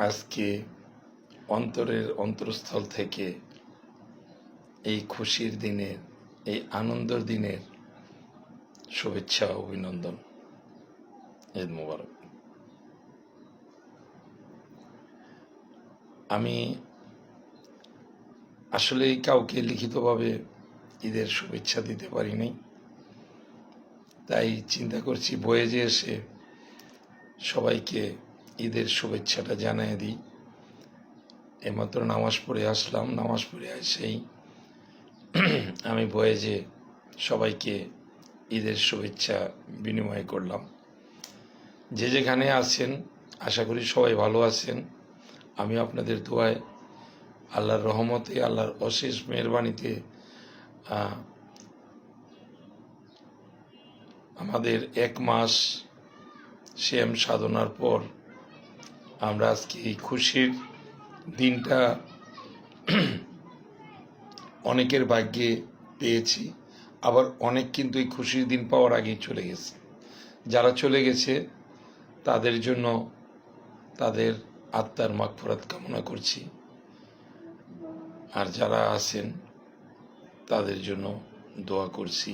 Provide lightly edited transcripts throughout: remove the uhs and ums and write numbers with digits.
আজকে অন্তরের অন্তরস্থল থেকে এই খুশির দিনের, এই আনন্দের দিনের শুভেচ্ছা ও অভিনন্দন। ঈদ মোবারক। আমি আসলেই কাউকে লিখিতভাবে ঈদের শুভেচ্ছা দিতে পারিনি, তাই চিন্তা করছি বয়েজে এসে সবাইকে ঈদের শুভেচ্ছাটা জানিয়ে দিই। এইমাত্র নামাজ পড়ে আসলাম, নামাজ পড়ে এসেই আমি বয়েজে সবাইকে ঈদের শুভেচ্ছা বিনিময় করলাম। যে যেখানে আছেন আশা করি সবাই ভালো আছেন। আমি আপনাদের দোয়ায়, আল্লাহর রহমতে, আল্লাহর অশেষ মেহেরবানিতে আমাদের 1 মাস শ্যাম সাধনার পর আমরা আজকে এই খুশির দিনটা অনেকের ভাগ্যে পেয়েছি, আবার অনেক কিন্তু এই খুশির দিন পাওয়ার আগেই চলে গেছে। যারা চলে গেছে তাদের জন্য তাদের আত্মার মাগফিরাত কামনা করছি, আর যারা আছেন তাদের জন্য দোয়া করছি।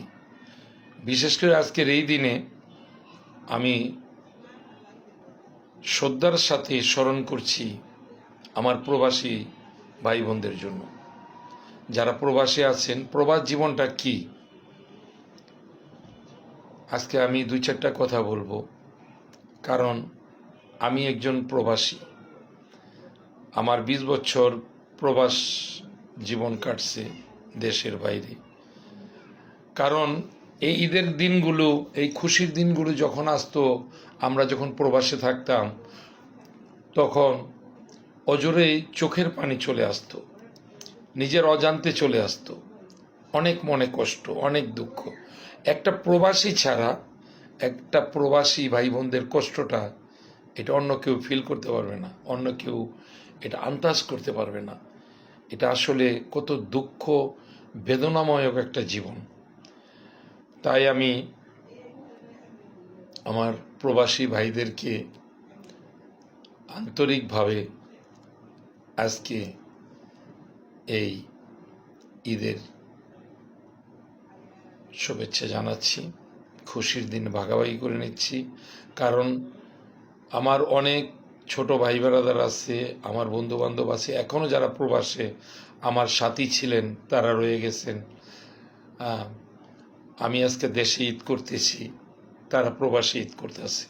বিশেষ করে আজকের এই দিনে আমি শ্রদ্ধার সাথে স্মরণ করছি আমার প্রবাসী ভাই বোনদের জন্য। যারা প্রবাসে আছেন, প্রবাস জীবনটা কি, আজকে আমি 2-4টা কথা বলবো, কারণ আমি একজন প্রবাসী। আমার 20 বছর প্রবাস জীবন কাটছে দেশের বাইরে। কারণ এই ঈদের দিনগুলো, এই খুশির দিনগুলো যখন আসতো, আমরা যখন প্রবাসে থাকতাম, তখন অজরেই চোখের পানি চলে আসতো, নিজের অজান্তে চলে আসতো। অনেক মনে কষ্ট, অনেক দুঃখ। একটা প্রবাসী ছাড়া, একটা প্রবাসী ভাই বোনদের কষ্টটা এটা অন্য কেউ ফিল করতে পারবে না, অন্য কেউ এটা আন্দাজ করতে পারবে না। এটা আসলে কত দুঃখ বেদনাময় একটা জীবন। তাই আমি আমার প্রবাসী ভাইদেরকে আন্তরিকভাবে আজকে এই ঈদের শুভেচ্ছা জানাচ্ছি, খুশির দিন ভাগাভাগি করে নিচ্ছি। কারণ আমার অনেক ছোট ভাই ব্রাদার আছে, আমার বন্ধু বান্ধব আছে, এখনও যারা প্রবাসে আমার সাথী ছিলেন তারা রয়ে গেছেন। আমি আজকে দেশে ঈদ করতেছি, তারা প্রবাসে ঈদ করতেছে।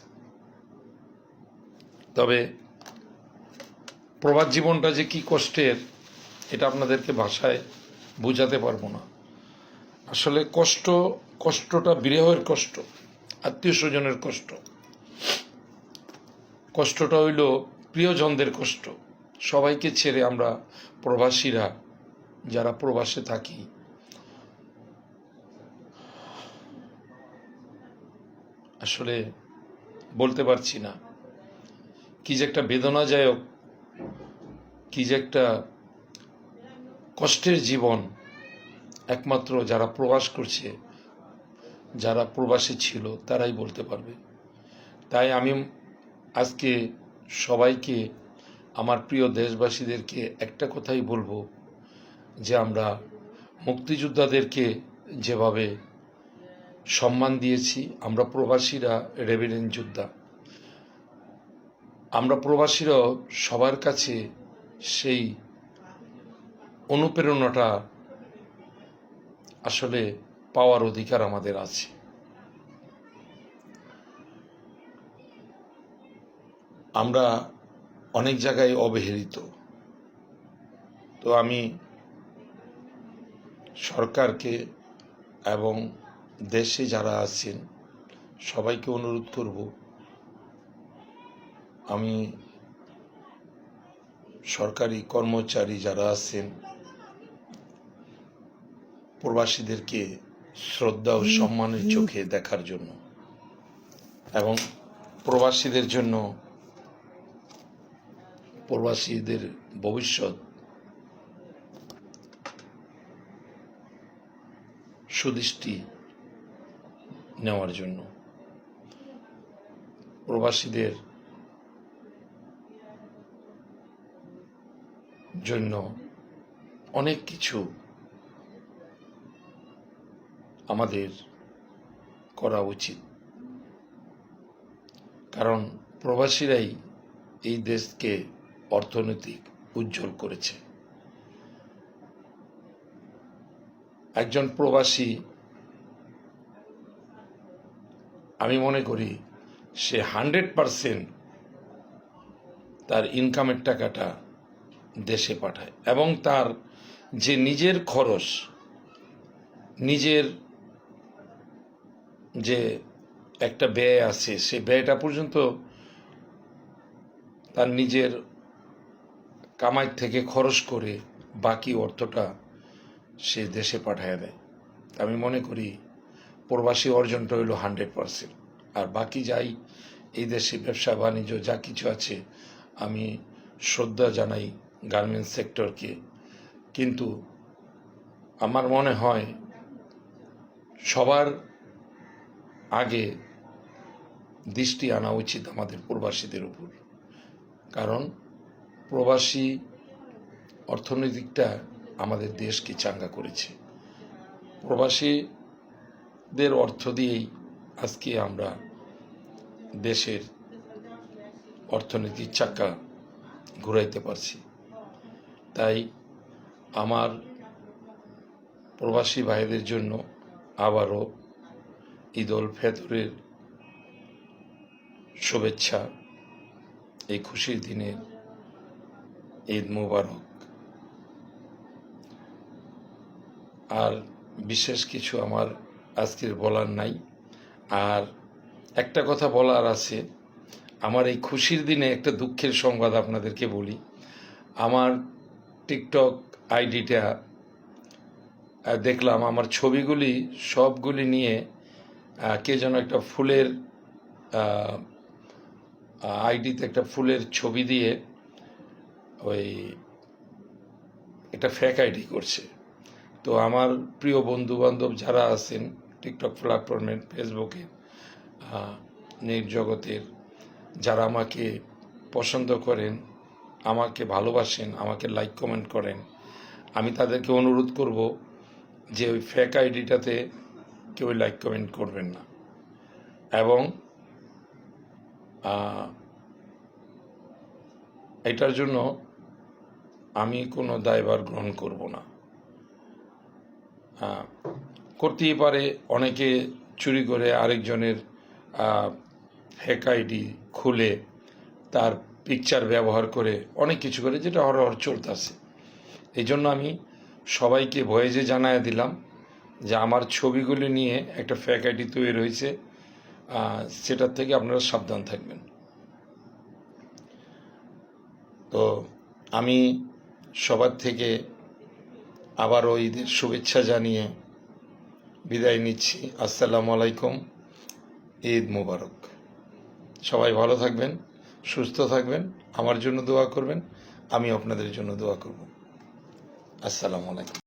তবে প্রবাস জীবনটা যে কি কষ্টের, এটা আপনাদেরকে ভাষায় বোঝাতে পারবো না। আসলে কষ্টটা বিরহের কষ্ট, আত্মীয় স্বজনের কষ্ট, কষ্টটা হইল প্রিয়জনদের কষ্ট। সবাইকে ছেড়ে আমরা প্রবাসীরা যারা প্রবাসে থাকি, আসলে বলতে পারছি না কি যে একটা বেদনাদায়ক, কি যে একটা কষ্টের জীবন। একমাত্র যারা প্রবাস করছে, যারা প্রবাসী ছিল, তারাই বলতে পারবে। তাই আমি আজকে সবাইকে, আমার প্রিয় দেশবাসীদেরকে একটা কথাই বলবো, যে আমরা মুক্তিযোদ্ধাদেরকে যেভাবে সম্মান দিয়েছি, আমরা প্রবাসীরা রেভিডেন্ট যোদ্ধা, আমরা প্রবাসীরাও সবার কাছে সেই অনুপ্রেরণাটা আসলে পাওয়ার অধিকার আমাদের আছে। আমরা অনেক জায়গায় অবহেলিত। তো আমি সরকারকে এবং দেশে যারা আছেন সবাইকে অনুরোধ করব, আমি সরকারি কর্মচারী যারা আছেন প্রবাসীদেরকে শ্রদ্ধা ও সম্মানের চোখে দেখার জন্য, এবং প্রবাসীদের জন্য, প্রবাসীদের ভবিষ্যৎ সুদৃষ্টি নেওয়ার জন্য, প্রবাসীদের জন্য অনেক কিছু আমাদের করা উচিত, কারণ প্রবাসীরাই এই দেশকে অর্থনৈতিক উজ্জ্বল করেছে। একজন প্রবাসী, আমি মনে করি সে 100% তার ইনকামের টাকাটা দেশে পাঠায়, এবং তার যে নিজের খরচ, নিজের যে একটা ব্যয় আছে, সে ব্যয়টা পর্যন্ত তার নিজের কামাই থেকে খরচ করে বাকি অর্থটা সে দেশে পাঠায় দেয়। আমি মনে করি প্রবাসী অর্জনটা হইল 100%, আর বাকি যাই এই দেশে ব্যবসা বাণিজ্য যা কিছু আছে, আমি শ্রদ্ধা জানাই গার্মেন্টস সেক্টরকে। কিন্তু আমার মনে হয় সবার আগে দৃষ্টি আনা উচিত আমাদের প্রবাসীদের উপর, কারণ প্রবাসী অর্থনৈতিকটা আমাদের দেশকে চাঙ্গা করেছে। প্রবাসীদের অর্থ দিয়েই আজকে আমরা দেশের অর্থনীতির চাকা ঘুরাইতে পারছি। তাই আমার প্রবাসী ভাইদের জন্য আবারও ঈদ উল ফিতরের শুভেচ্ছা, এই খুশির দিনে ঈদ মুবারক। আর বিশেষ কিছু আমার আজকের বলার নাই। আর একটা কথা বলার আছে, আমার এই খুশির দিনে একটা দুঃখের সংবাদ আপনাদেরকে বলি। আমার টিকটক আইডিটা দেখলাম, আমার ছবিগুলি সবগুলি নিয়ে কে যেন একটা ফুলের আইডিতে একটা ফুলের ছবি দিয়ে ওই একটা ফেক আইডি করছে। তো আমার প্রিয় বন্ধু বান্ধব যারা আছেন টিকটক প্ল্যাটফর্মের, ফেসবুকে, নির্জগতের, যারা আমাকে পছন্দ করেন, আমাকে ভালোবাসেন, আমাকে লাইক কমেন্ট করেন, আমি তাদেরকে অনুরোধ করব যে ওই ফেক আইডিটাতে কেউ লাইক কমেন্ট করবেন না, এবং এটার জন্য আমি কোনো দায়ভার গ্রহণ করব না। করতেই পারে অনেকে চুরি করে আরেকজনের ফেক আইডি খুলে তার পিকচার ব্যবহার করে অনেক কিছু করে, যেটা হরহর চলতেছে। এই জন্য আমি সবাইকে ভয়েসে জানায় দিলাম যে আমার ছবিগুলি নিয়ে একটা ফেক আইডি তৈরি হয়েছে, সেটার থেকে আপনারা সাবধান থাকবেন। তো আমি সবার থেকে আবারও ঈদের শুভেচ্ছা জানিয়ে বিদায় নিচ্ছি। আসসালামু আলাইকুম, ঈদ মুবারক। সবাই ভালো থাকবেন, সুস্থ থাকবেন, আমার জন্য দোয়া করবেন, আমি আপনাদের জন্য দোয়া করব। আসসালামু আলাইকুম।